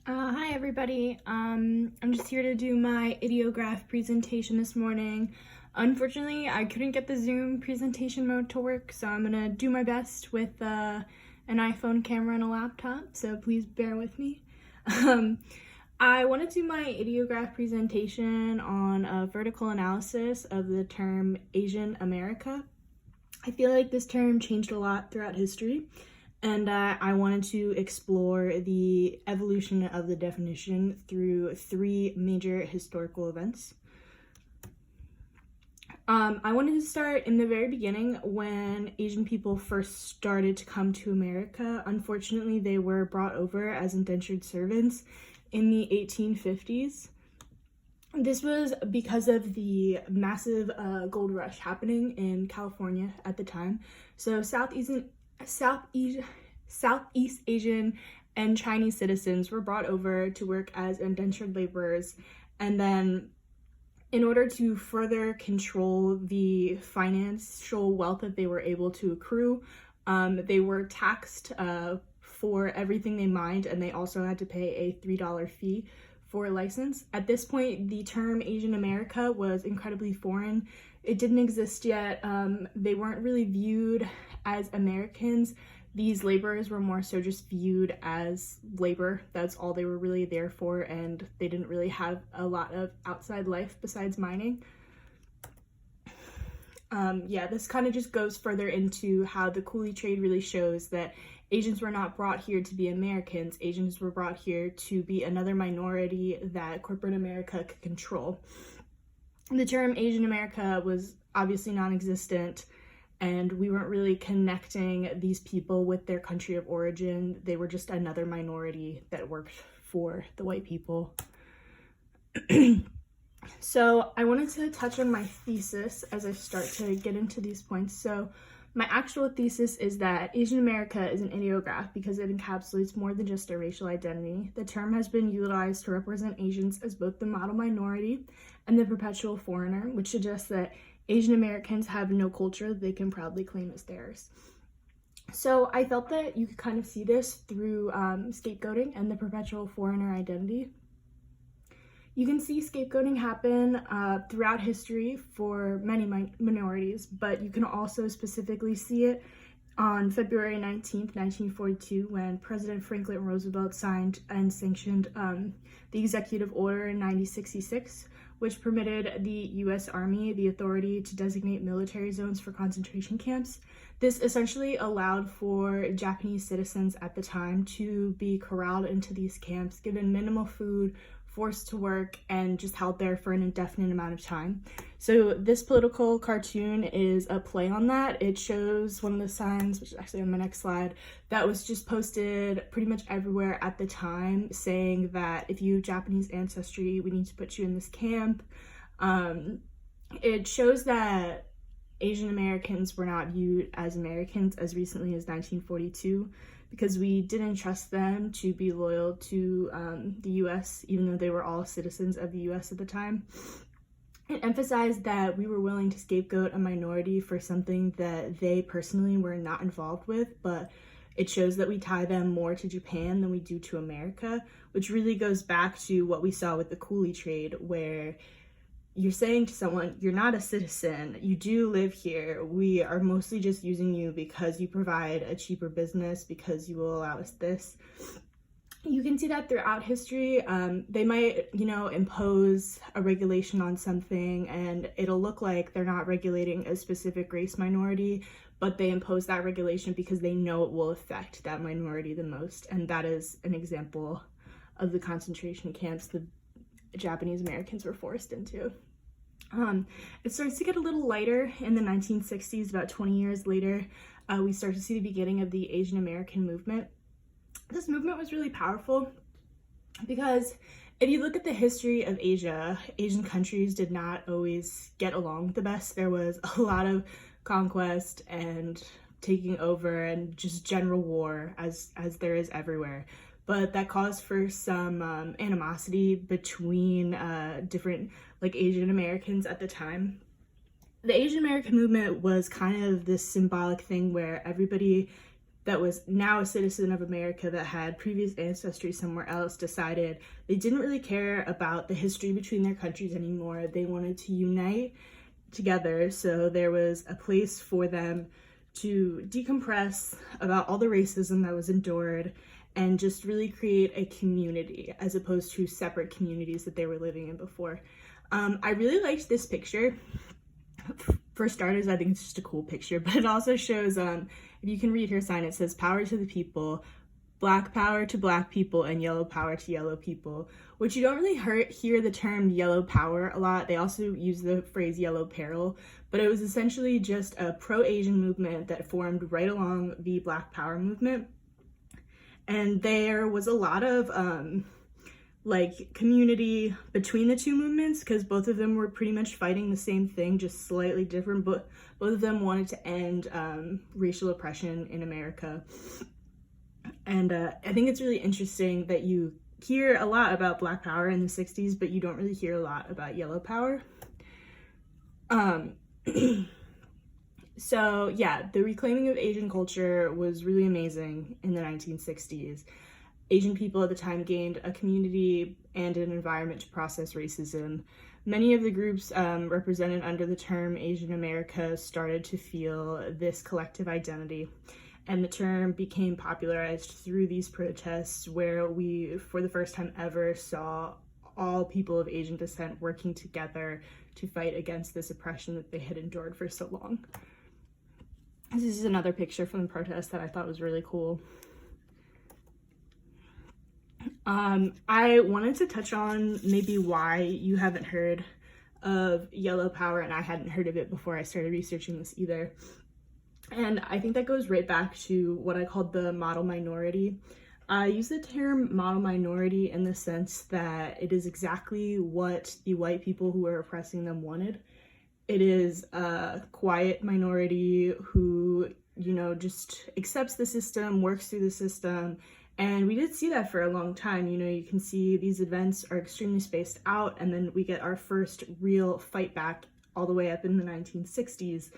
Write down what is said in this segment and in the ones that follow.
Hi everybody. I'm just here to do my ideograph presentation this morning. Unfortunately, I couldn't get the Zoom presentation mode to work, so I'm gonna do my best with an iPhone camera and a laptop, so please bear with me. I want to do my ideograph presentation on a vertical analysis of the term Asian America. I feel like this term changed a lot throughout history, and I wanted to explore the evolution of the definition through three major historical events. I wanted to start in the very beginning when Asian people first started to come to America. Unfortunately, they were brought over as indentured servants in the 1850s. This was because of the massive gold rush happening in California at the time. So Southeast Asian and Chinese citizens were brought over to work as indentured laborers, and then in order to further control the financial wealth that they were able to accrue, they were taxed for everything they mined, and they also had to pay a $3 fee for a license. At this point, the term Asian America was incredibly foreign. It didn't exist yet. They weren't really viewed as Americans. These laborers were more so just viewed as labor. That's all they were really there for, and they didn't really have a lot of outside life besides mining. This kind of just goes further into how the Coolie Trade really shows that Asians were not brought here to be Americans. Asians were brought here to be another minority that corporate America could control. The term Asian America was obviously non-existent, and we weren't really connecting these people with their country of origin. They were just another minority that worked for the white people. So I wanted to touch on my thesis as I start to get into these points. So my actual thesis is that Asian America is an ideograph because it encapsulates more than just a racial identity. The term has been utilized to represent Asians as both the model minority and the perpetual foreigner, which suggests that Asian Americans have no culture that they can proudly claim as theirs. So I felt that you could kind of see this through scapegoating and the perpetual foreigner identity. You can see scapegoating happen throughout history for many minorities, but you can also specifically see it on February 19th, 1942, when President Franklin Roosevelt signed and sanctioned the Executive Order in 9066, which permitted the U.S. Army the authority to designate military zones for concentration camps. This essentially allowed for Japanese citizens at the time to be corralled into these camps, given minimal food, forced to work, and just held there for an indefinite amount of time. So this political cartoon is a play on that. It shows one of the signs, which is actually on my next slide, that was just posted pretty much everywhere at the time, saying that if you have Japanese ancestry, we need to put you in this camp. It shows that Asian Americans were not viewed as Americans as recently as 1942, because we didn't trust them to be loyal to the U.S., even though they were all citizens of the U.S. at the time. It emphasized that we were willing to scapegoat a minority for something that they personally were not involved with, but it shows that we tie them more to Japan than we do to America, which really goes back to what we saw with the Coolie Trade, where you're saying to someone, you're not a citizen, you do live here, we are mostly just using you because you provide a cheaper business, because you will allow us this. You can see that throughout history. They might, impose a regulation on something and it'll look like they're not regulating a specific race minority, but they impose that regulation because they know it will affect that minority the most. And that is an example of the concentration camps the Japanese Americans were forced into. It starts to get a little lighter in the 1960s. About 20 years later, we start to see the beginning of the Asian American movement. This movement was really powerful because if you look at the history of Asia, Asian countries did not always get along the best. There was a lot of conquest and taking over and just general war, as there is everywhere. But that caused for some animosity between different Asian Americans at the time. The Asian American movement was kind of this symbolic thing where everybody that was now a citizen of America that had previous ancestry somewhere else decided they didn't really care about the history between their countries anymore. They wanted to unite together, so there was a place for them to decompress about all the racism that was endured and just really create a community as opposed to separate communities that they were living in before. I really liked this picture. For starters, I think it's just a cool picture, but it also shows, if you can read her sign, it says power to the people, black power to black people, and yellow power to yellow people, which you don't really hear the term yellow power a lot. They also use the phrase yellow peril, but it was essentially just a pro-Asian movement that formed right along the Black Power movement. And there was a lot of community between the two movements, because both of them were pretty much fighting the same thing, just slightly different, but both of them wanted to end racial oppression in America. And I think it's really interesting that you hear a lot about Black Power in the 60s, but you don't really hear a lot about yellow power. So yeah, the reclaiming of Asian culture was really amazing in the 1960s. Asian people at the time gained a community and an environment to process racism. Many of the groups represented under the term Asian America started to feel this collective identity, and the term became popularized through these protests where we, for the first time ever, saw all people of Asian descent working together to fight against this oppression that they had endured for so long. This is another picture from the protest that I thought was really cool. I wanted to touch on maybe why you haven't heard of yellow power, and I hadn't heard of it before I started researching this either. And I think that goes right back to what I called the model minority. I use the term model minority in the sense that it is exactly what the white people who were oppressing them wanted. It is a quiet minority who, just accepts the system, works through the system. And we did see that for a long time. You can see these events are extremely spaced out, and then we get our first real fight back all the way up in the 1960s.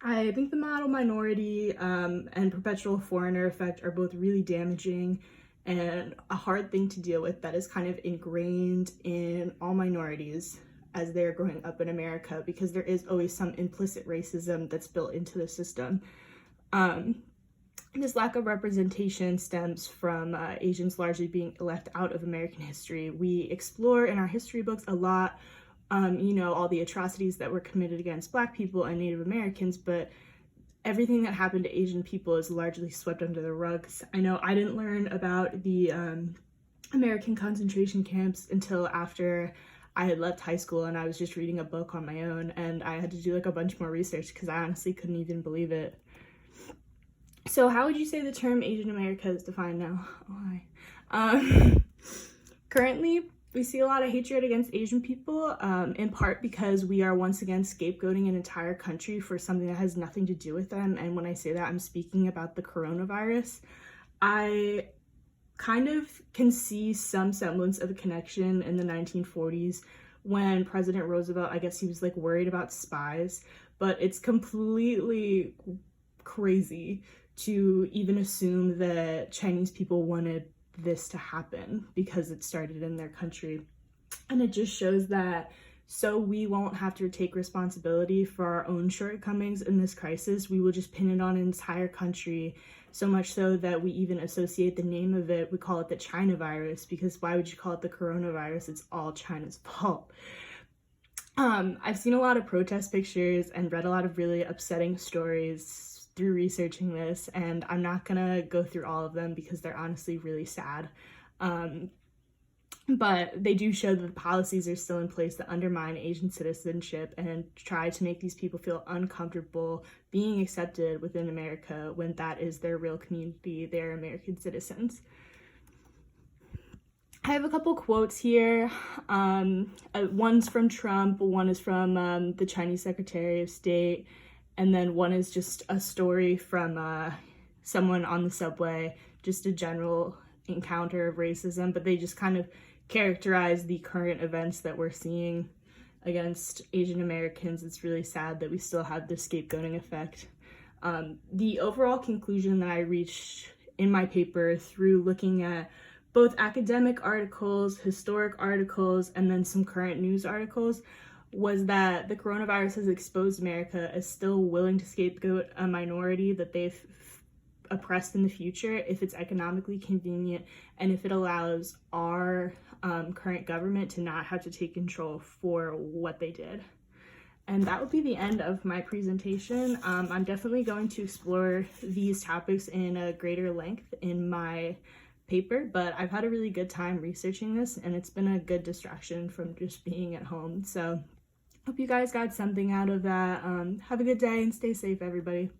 I think the model minority and perpetual foreigner effect are both really damaging and a hard thing to deal with that is kind of ingrained in all minorities as they're growing up in America, because there is always some implicit racism that's built into the system. This lack of representation stems from Asians largely being left out of American history. We explore in our history books a lot, all the atrocities that were committed against Black people and Native Americans, but everything that happened to Asian people is largely swept under the rugs. I know I didn't learn about the American concentration camps until after I had left high school, and I was just reading a book on my own, and I had to do a bunch more research because I honestly couldn't even believe it. So how would you say the term Asian America is defined now? Oh, hi. Currently, we see a lot of hatred against Asian people, in part because we are once again scapegoating an entire country for something that has nothing to do with them. And when I say that, I'm speaking about the coronavirus. I kind of can see some semblance of a connection in the 1940s when President Roosevelt, I guess he was worried about spies, but it's completely crazy to even assume that Chinese people wanted this to happen because it started in their country. And it just shows that so we won't have to take responsibility for our own shortcomings in this crisis, we will just pin it on an entire country, so much so that we even associate the name of it. We call it the China virus, because why would you call it the coronavirus? It's all China's fault. I've seen a lot of protest pictures and read a lot of really upsetting stories through researching this, and I'm not gonna go through all of them because they're honestly really sad. But they do show that the policies are still in place that undermine Asian citizenship and try to make these people feel uncomfortable being accepted within America when that is their real community, they're American citizens. I have a couple quotes here. One's from Trump, one is from the Chinese Secretary of State, and then one is just a story from someone on the subway, just a general encounter of racism, but they just kind of characterize the current events that we're seeing against Asian Americans. It's really sad that we still have this scapegoating effect. The overall conclusion that I reached in my paper through looking at both academic articles, historic articles, and then some current news articles was that the coronavirus has exposed America as still willing to scapegoat a minority that they've oppressed in the future if it's economically convenient and if it allows our current government to not have to take control for what they did. And that would be the end of my presentation. I'm definitely going to explore these topics in a greater length in my paper, but I've had a really good time researching this, and it's been a good distraction from just being at home. So hope you guys got something out of that. Have a good day and stay safe, everybody.